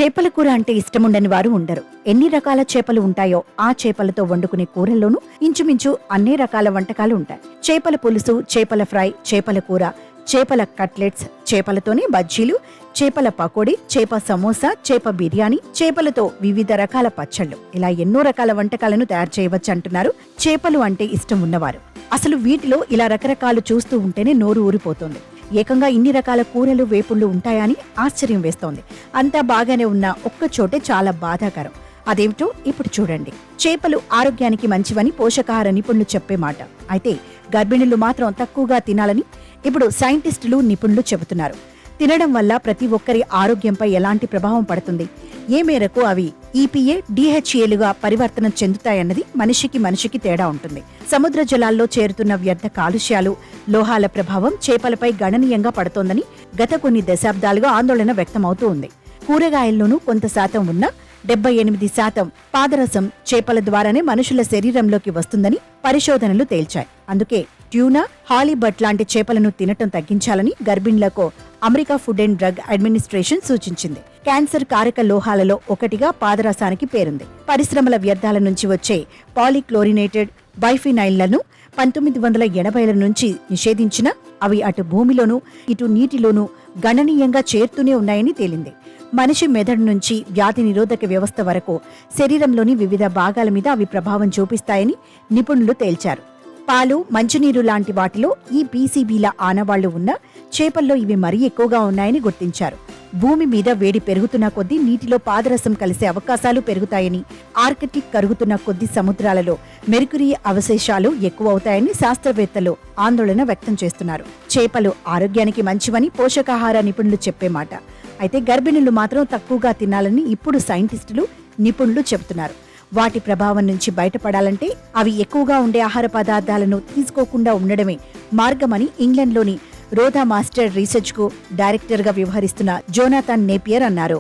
చేపల కూర అంటే ఇష్టముండని వారు ఉండరు. ఎన్ని రకాల చేపలు ఉంటాయో ఆ చేపలతో వండుకునే కూరల్లోనూ ఇంచుమించు అన్ని రకాల వంటకాలు ఉంటాయి. చేపల పులుసు, చేపల ఫ్రై, చేపల కూర, చేపల కట్లెట్స్, చేపలతోనే బజ్జీలు, చేపల పకోడీ, చేప సమోసా, చేప బిర్యానీ, చేపలతో వివిధ రకాల పచ్చళ్ళు, ఇలా ఎన్నో రకాల వంటకాలను తయారు చేయవచ్చు అంటున్నారు చేపలు అంటే ఇష్టం ఉన్నవారు. అసలు వీటిలో ఇలా రకరకాలు చూస్తూ ఉంటేనే నోరు ఊరిపోతుంది. ఏకంగా ఇన్ని రకాల కూరలు, వేపుళ్లు ఉంటాయని ఆశ్చర్యం వేస్తోంది. అంతా బాగానే ఉన్న ఒక్కచోటే చాలా బాధాకరం. అదేమిటో ఇప్పుడు చూడండి. చేపలు ఆరోగ్యానికి మంచివని పోషకాహార నిపుణులు చెప్పే మాట. అయితే గర్భిణులు మాత్రం తక్కువగా తినాలని ఇప్పుడు సైంటిస్టులు, నిపుణులు చెబుతున్నారు. తినడం వల్ల ప్రతి ఒక్కరి ఆరోగ్యంపై ఎలాంటి ప్రభావం పడుతుంది, ఏ మేరకు అవి ఈపీఏ, డిహెచ్ఏలుగా పరివర్తన చెందుతాయన్నది మనిషికి తేడా ఉంటుంది. సముద్ర జలాల్లో చేరుతున్న వ్యర్థ కాలుష్యాలు, లోహాల ప్రభావం చేపలపై గణనీయంగా పడుతోందని గత కొన్ని దశాబ్దాలుగా ఆందోళన వ్యక్తమవుతూ ఉంది. కూరగాయల్లోనూ కొంత శాతం ఉన్న 78% పాదరసం చేపల ద్వారానే మనుషుల శరీరంలోకి వస్తుందని పరిశోధనలు తేల్చాయి. అందుకే ట్యూనా, హాలీబట్ లాంటి చేపలను తినటం తగ్గించాలని గర్భిణులకు America food and drug administration సూచించింది. క్యాన్సర్ కారక లోహాలలో ఒకటిగా పాదరసానికి పేరుంది. పరిశ్రమల వ్యర్థాల నుంచి వచ్చే పాలిక్లోరినేటెడ్ బైఫినైన్లను 1980ల నుంచి నిషేధించినా అవి అటు భూమిలోనూ ఇటు నీటిలోనూ గణనీయంగా చేరుతూనే ఉన్నాయని తేలింది. మనిషి మెదడు నుంచి వ్యాధి నిరోధక వ్యవస్థ వరకు శరీరంలోని వివిధ భాగాల మీద అవి ప్రభావం చూపిస్తాయని నిపుణులు తేల్చారు. పాలు, మంచినీరు లాంటి వాటిలో ఈ పీసీబీల ఆనవాళ్లు ఉన్న చేపల్లో ఇవి మరీ ఎక్కువగా ఉన్నాయని గుర్తించారు. భూమి మీద వేడి పెరుగుతున్న కొద్దీ నీటిలో పాదరసం కలిసే అవకాశాలు పెరుగుతాయని, ఆర్కిటిక్ కరుగుతున్న కొద్దీ సముద్రాలలో మెర్క్యూరీ అవశేషాలు ఎక్కువవుతాయని శాస్త్రవేత్తలు ఆందోళన వ్యక్తం చేస్తున్నారు. చేపలు ఆరోగ్యానికి మంచివని పోషకాహార నిపుణులు చెప్పే మాట. అయితే గర్భిణులు మాత్రం తక్కువగా తినాలని ఇప్పుడు సైంటిస్టులు, నిపుణులు చెబుతున్నారు. వాటి ప్రభావం నుంచి బయటపడాలంటే అవి ఎక్కువగా ఉండే ఆహార పదార్థాలను తీసుకోకుండా ఉండడమే మార్గమని ఇంగ్లండ్లోని రోదా మాస్టర్ రీసెర్చ్కు డైరెక్టర్గా వ్యవహరిస్తున్న జోనాథన్ నేపియర్ అన్నారు.